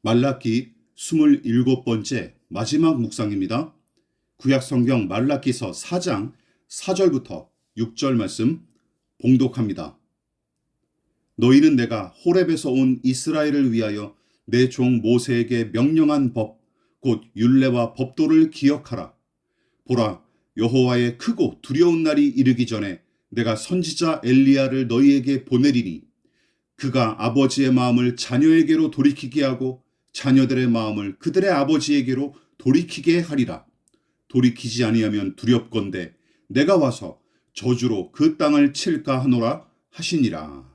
말라기 27번째 마지막 묵상입니다. 구약성경 말라기서 4장 4절부터 6절 말씀 봉독합니다. 너희는 내가 호렙에서 온 이스라엘을 위하여 내 종 모세에게 명령한 법, 곧 율례와 법도를 기억하라. 보라, 여호와의 크고 두려운 날이 이르기 전에 내가 선지자 엘리야를 너희에게 보내리니 그가 아버지의 마음을 자녀에게로 돌이키게 하고 자녀들의 마음을 그들의 아버지에게로 돌이키게 하리라. 돌이키지 아니하면 두렵건대 내가 와서 저주로 그 땅을 칠까 하노라 하시니라.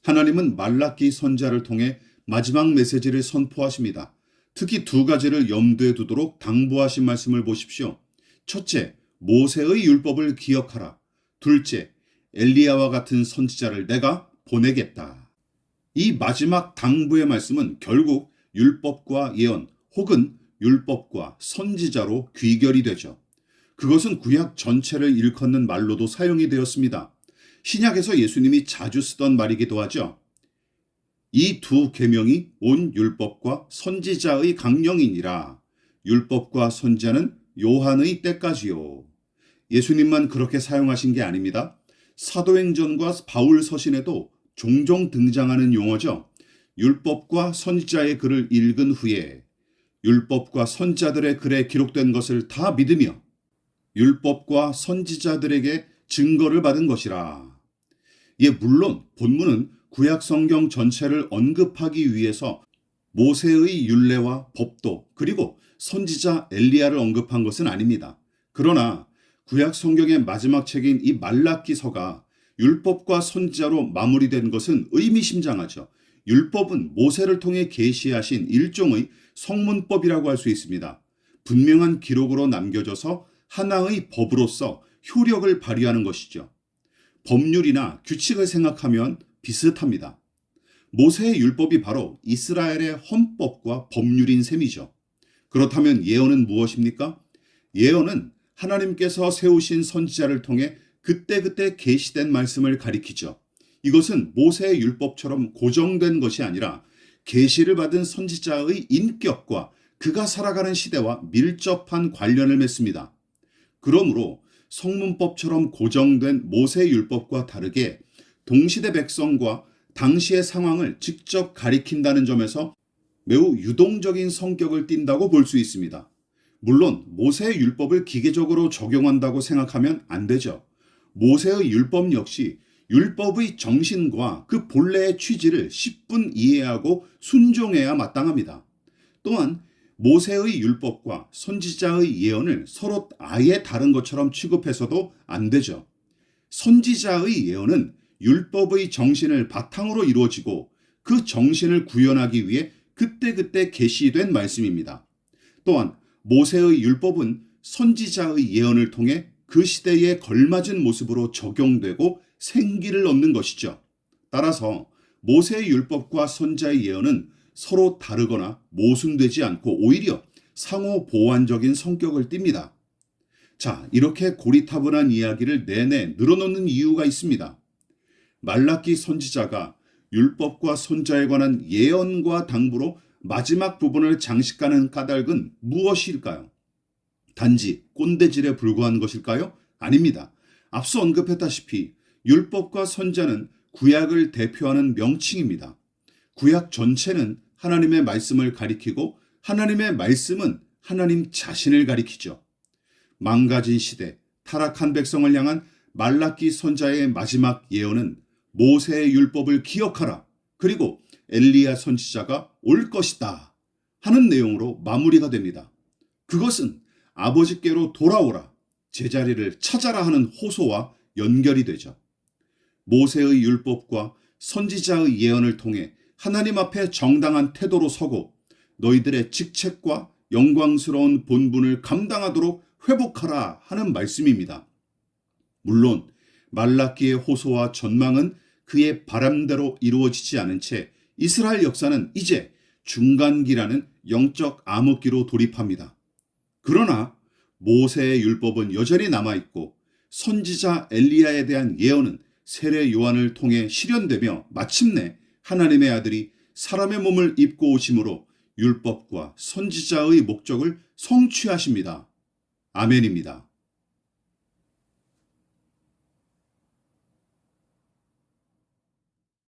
하나님은 말라기 선지자를 통해 마지막 메시지를 선포하십니다. 특히 두 가지를 염두에 두도록 당부하신 말씀을 보십시오. 첫째, 모세의 율법을 기억하라. 둘째, 엘리야와 같은 선지자를 내가 보내겠다. 이 마지막 당부의 말씀은 결국 율법과 예언 혹은 율법과 선지자로 귀결이 되죠. 그것은 구약 전체를 일컫는 말로도 사용이 되었습니다. 신약에서 예수님이 자주 쓰던 말이기도 하죠. 이 두 계명이 온 율법과 선지자의 강령이니라. 율법과 선지자는 요한의 때까지요. 예수님만 그렇게 사용하신 게 아닙니다. 사도행전과 바울 서신에도 종종 등장하는 용어죠. 율법과 선지자의 글을 읽은 후에 율법과 선지자들의 글에 기록된 것을 다 믿으며 율법과 선지자들에게 증거를 받은 것이라. 물론 본문은 구약 성경 전체를 언급하기 위해서 모세의 율례와 법도 그리고 선지자 엘리야를 언급한 것은 아닙니다. 그러나 구약 성경의 마지막 책인 이 말라기서가 율법과 선지자로 마무리된 것은 의미심장하죠. 율법은 모세를 통해 계시하신 일종의 성문법이라고 할 수 있습니다. 분명한 기록으로 남겨져서 하나의 법으로서 효력을 발휘하는 것이죠. 법률이나 규칙을 생각하면 비슷합니다. 모세의 율법이 바로 이스라엘의 헌법과 법률인 셈이죠. 그렇다면 예언은 무엇입니까? 예언은 하나님께서 세우신 선지자를 통해 그때그때 계시된 말씀을 가리키죠. 이것은 모세의 율법처럼 고정된 것이 아니라 계시를 받은 선지자의 인격과 그가 살아가는 시대와 밀접한 관련을 맺습니다. 그러므로 성문법처럼 고정된 모세의 율법과 다르게 동시대 백성과 당시의 상황을 직접 가리킨다는 점에서 매우 유동적인 성격을 띈다고 볼 수 있습니다. 물론 모세의 율법을 기계적으로 적용한다고 생각하면 안 되죠. 모세의 율법 역시 율법의 정신과 그 본래의 취지를 10분 이해하고 순종해야 마땅합니다. 또한 모세의 율법과 선지자의 예언을 서로 아예 다른 것처럼 취급해서도 안 되죠. 선지자의 예언은 율법의 정신을 바탕으로 이루어지고 그 정신을 구현하기 위해 그때그때 계시된 말씀입니다. 또한 모세의 율법은 선지자의 예언을 통해 그 시대에 걸맞은 모습으로 적용되고 생기를 얻는 것이죠. 따라서 모세의 율법과 선지자의 예언은 서로 다르거나 모순되지 않고 오히려 상호 보완적인 성격을 띱니다. 자, 이렇게 고리타분한 이야기를 내내 늘어놓는 이유가 있습니다. 말라기 선지자가 율법과 선지자에 관한 예언과 당부로 마지막 부분을 장식하는 까닭은 무엇일까요? 단지 꼰대질에 불과한 것일까요? 아닙니다. 앞서 언급했다시피 율법과 선지자는 구약을 대표하는 명칭입니다. 구약 전체는 하나님의 말씀을 가리키고 하나님의 말씀은 하나님 자신을 가리키죠. 망가진 시대, 타락한 백성을 향한 말라기 선지자의 마지막 예언은 모세의 율법을 기억하라. 그리고 엘리야 선지자가 올 것이다 하는 내용으로 마무리가 됩니다. 그것은 아버지께로 돌아오라, 제자리를 찾아라 하는 호소와 연결이 되죠. 모세의 율법과 선지자의 예언을 통해 하나님 앞에 정당한 태도로 서고 너희들의 직책과 영광스러운 본분을 감당하도록 회복하라 하는 말씀입니다. 물론 말라기의 호소와 전망은 그의 바람대로 이루어지지 않은 채 이스라엘 역사는 이제 중간기라는 영적 암흑기로 돌입합니다. 그러나 모세의 율법은 여전히 남아있고 선지자 엘리야에 대한 예언은 세례 요한을 통해 실현되며 마침내 하나님의 아들이 사람의 몸을 입고 오심으로 율법과 선지자의 목적을 성취하십니다. 아멘입니다.